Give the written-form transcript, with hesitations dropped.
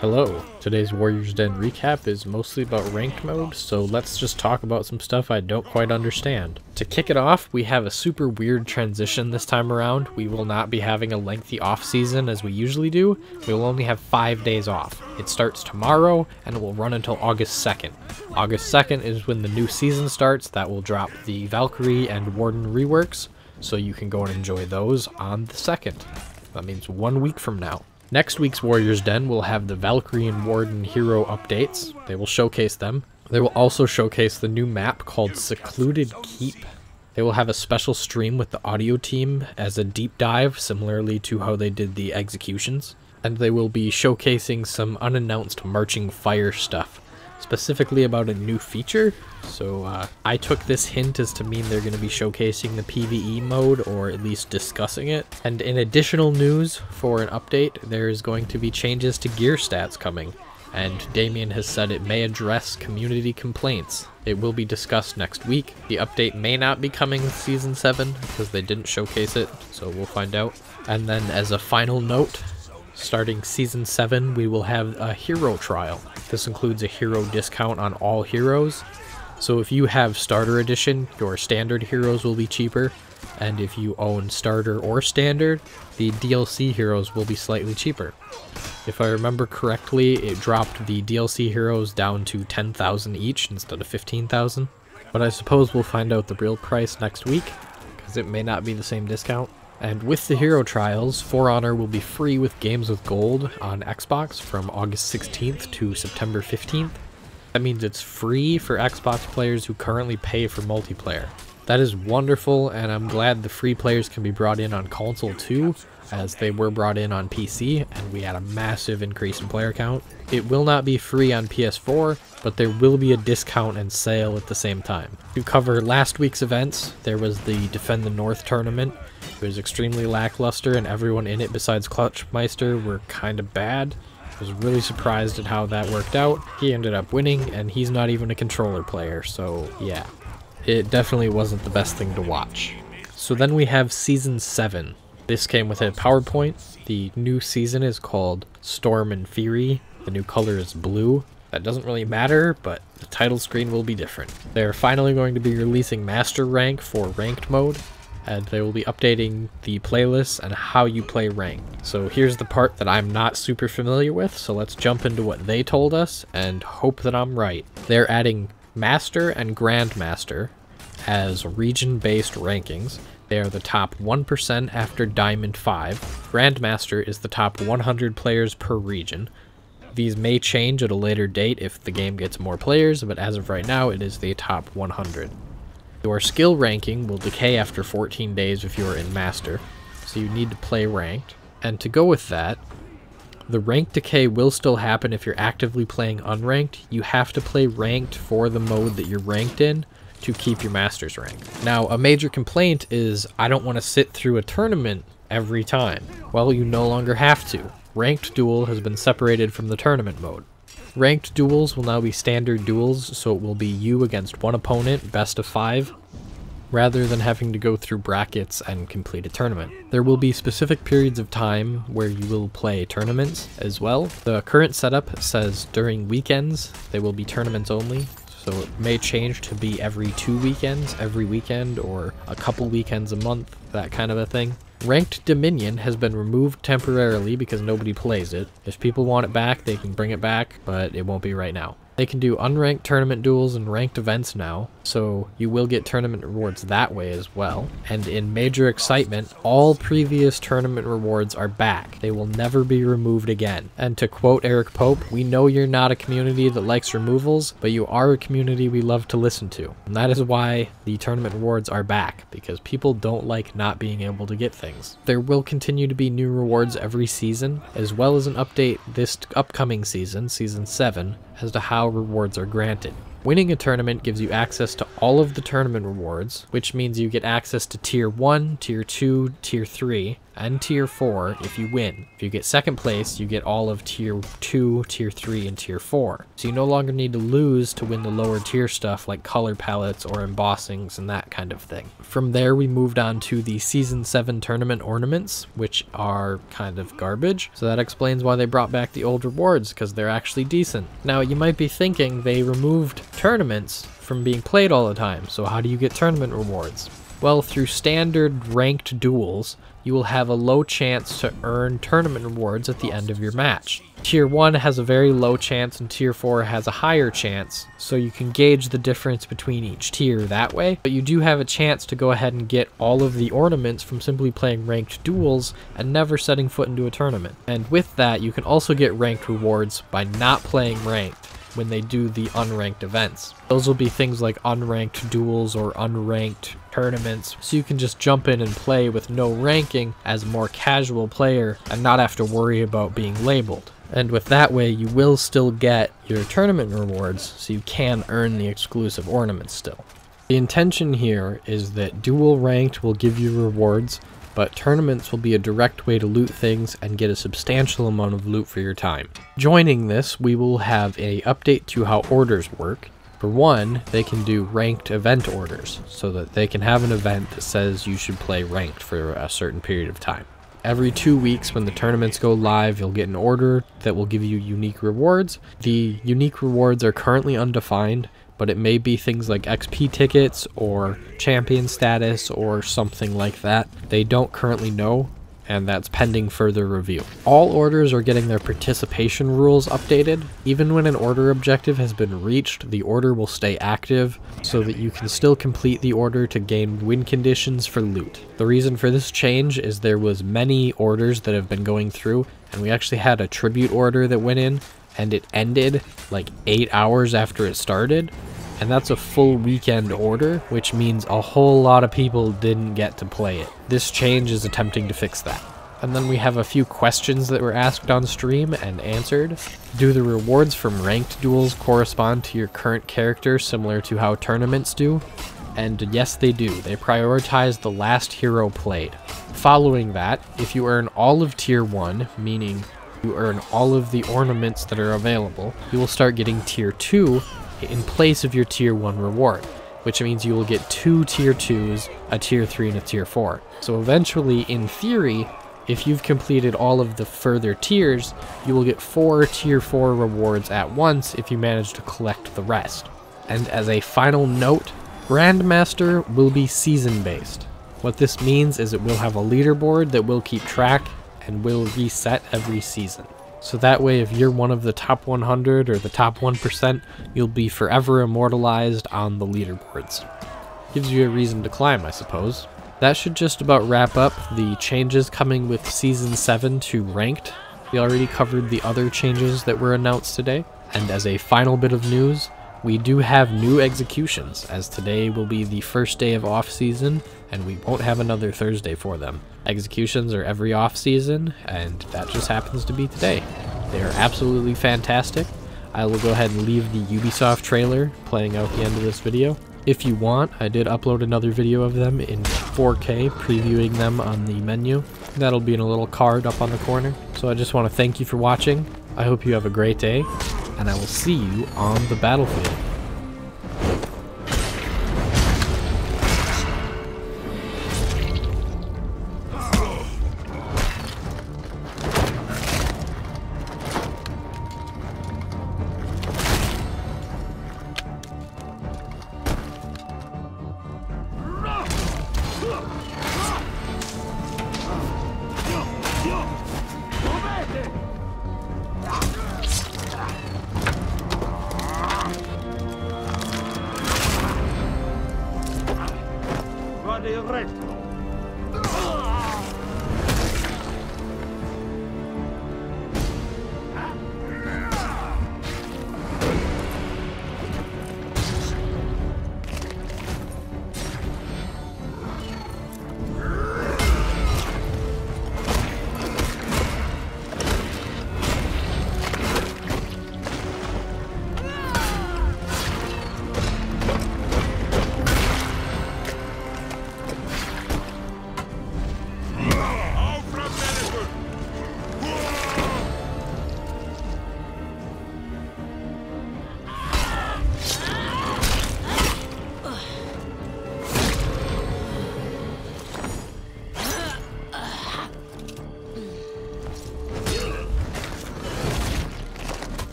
Hello, today's Warriors Den recap is mostly about ranked mode, so let's just talk about some stuff I don't quite understand. To kick it off, we have a super weird transition this time around. We will not be having a lengthy off season as we usually do. We will only have 5 days off. It starts tomorrow and it will run until August 2nd. August 2nd is when the new season starts. That will drop the Valkyrie and Warden reworks, so you can go and enjoy those on the 2nd. That means 1 week from now. Next week's Warriors Den will have the Valkyrie and Warden hero updates. They will showcase them. They will also showcase the new map called Secluded Keep. They will have a special stream with the audio team as a deep dive, similarly to how they did the executions. And they will be showcasing some unannounced Marching Fire stuff, specifically about a new feature. So I took this hint as to mean they're going to be showcasing the PvE mode, or at least discussing it. And in additional news for an update, there's going to be changes to gear stats coming, and Damien has said it may address community complaints. It will be discussed next week. The update may not be coming with Season 7 because they didn't showcase it, so we'll find out. And then as a final note, starting Season 7, we will have a hero trial. This includes a hero discount on all heroes. So if you have Starter Edition, your standard heroes will be cheaper. And if you own Starter or Standard, the DLC heroes will be slightly cheaper. If I remember correctly, it dropped the DLC heroes down to 10,000 each instead of 15,000. But I suppose we'll find out the real price next week, because it may not be the same discount. And with the hero trials, For Honor will be free with Games with Gold on Xbox from August 16th to September 15th. That means it's free for Xbox players who currently pay for multiplayer. That is wonderful, and I'm glad the free players can be brought in on console too, as they were brought in on PC, and we had a massive increase in player count. It will not be free on PS4, but there will be a discount and sale at the same time. To cover last week's events, there was the Defend the North tournament. It was extremely lackluster, and everyone in it besides Clutchmeister were kind of bad. I was really surprised at how that worked out. He ended up winning, and he's not even a controller player, so yeah. It definitely wasn't the best thing to watch. So then we have Season 7. This came with a PowerPoint. The new season is called Storm and Fury. The new color is blue. That doesn't really matter, but the title screen will be different. They're finally going to be releasing Master Rank for Ranked mode, and they will be updating the playlists and how you play ranked. So here's the part that I'm not super familiar with, so let's jump into what they told us and hope that I'm right. They're adding Master and Grandmaster as region-based rankings. They are the top 1% after Diamond 5. Grandmaster is the top 100 players per region. These may change at a later date if the game gets more players, but as of right now, it is the top 100. Your skill ranking will decay after 14 days if you are in Master, so you need to play ranked. And to go with that, the rank decay will still happen if you're actively playing unranked. You have to play ranked for the mode that you're ranked in to keep your Master's rank. Now, a major complaint is, I don't want to sit through a tournament every time. Well, you no longer have to. Ranked Duel has been separated from the tournament mode. Ranked duels will now be standard duels, so it will be you against one opponent, best of 5, rather than having to go through brackets and complete a tournament. There will be specific periods of time where you will play tournaments as well. The current setup says during weekends they will be tournaments only, so it may change to be every 2 weekends, every weekend, or a couple weekends a month, that kind of a thing. Ranked Dominion has been removed temporarily because nobody plays it. If people want it back, they can bring it back, but it won't be right now. They can do unranked tournament duels and ranked events now, so you will get tournament rewards that way as well. And in major excitement, all previous tournament rewards are back. They will never be removed again. And to quote Eric Pope, "We know you're not a community that likes removals, but you are a community we love to listen to." And that is why the tournament rewards are back, because people don't like not being able to get things. There will continue to be new rewards every season, as well as an update this upcoming season, Season 7, as to how rewards are granted. Winning a tournament gives you access to all of the tournament rewards, which means you get access to Tier 1, Tier 2, Tier 3, and Tier 4 if you win. If you get second place, you get all of Tier 2, Tier 3, and Tier 4. So you no longer need to lose to win the lower tier stuff like color palettes or embossings and that kind of thing. From there, we moved on to the Season 7 tournament ornaments, which are kind of garbage. So that explains why they brought back the old rewards, because they're actually decent. Now, you might be thinking they removed tournaments from being played all the time, so how do you get tournament rewards? Well, through standard ranked duels, you will have a low chance to earn tournament rewards at the end of your match. Tier 1 has a very low chance and Tier 4 has a higher chance, so you can gauge the difference between each tier that way, but you do have a chance to go ahead and get all of the ornaments from simply playing ranked duels and never setting foot into a tournament. And with that, you can also get ranked rewards by not playing ranked when they do the unranked events. Those will be things like unranked duels or unranked tournaments, so you can just jump in and play with no ranking as a more casual player and not have to worry about being labeled. And with that way, you will still get your tournament rewards, so you can earn the exclusive ornaments still. The intention here is that dual ranked will give you rewards, but tournaments will be a direct way to loot things and get a substantial amount of loot for your time. Joining this, we will have an update to how orders work. For one, they can do ranked event orders, so that they can have an event that says you should play ranked for a certain period of time. Every 2 weeks when the tournaments go live, you'll get an order that will give you unique rewards. The unique rewards are currently undefined, but it may be things like XP tickets or champion status or something like that. They don't currently know, and that's pending further review. All orders are getting their participation rules updated. Even when an order objective has been reached, the order will stay active so that you can still complete the order to gain win conditions for loot. The reason for this change is there was many orders that have been going through, and we actually had a tribute order that went in, and it ended like 8 hours after it started. And that's a full weekend order, which means a whole lot of people didn't get to play it. This change is attempting to fix that. And then we have a few questions that were asked on stream and answered. Do the rewards from ranked duels correspond to your current character similar to how tournaments do? And yes, they do. They prioritize the last hero played. Following that, if you earn all of Tier 1, meaning you earn all of the ornaments that are available, you will start getting Tier 2 in place of your Tier 1 reward, which means you will get 2 Tier 2s, a Tier 3, and a Tier 4. So eventually, in theory, if you've completed all of the further tiers, you will get 4 Tier 4 rewards at once if you manage to collect the rest. And as a final note, Grandmaster will be season-based. What this means is it will have a leaderboard that will keep track and will reset every season. So that way, if you're one of the top 100 or the top 1%, you'll be forever immortalized on the leaderboards. Gives you a reason to climb, I suppose. That should just about wrap up the changes coming with Season 7 to Ranked. We already covered the other changes that were announced today. And as a final bit of news, we do have new executions, as today will be the first day of off-season, and we won't have another Thursday for them. Executions are every off-season, and that just happens to be today. They are absolutely fantastic. I will go ahead and leave the Ubisoft trailer playing out the end of this video. If you want, I did upload another video of them in 4K, previewing them on the menu. That'll be in a little card up on the corner. So I just want to thank you for watching. I hope you have a great day, and I will see you on the battlefield.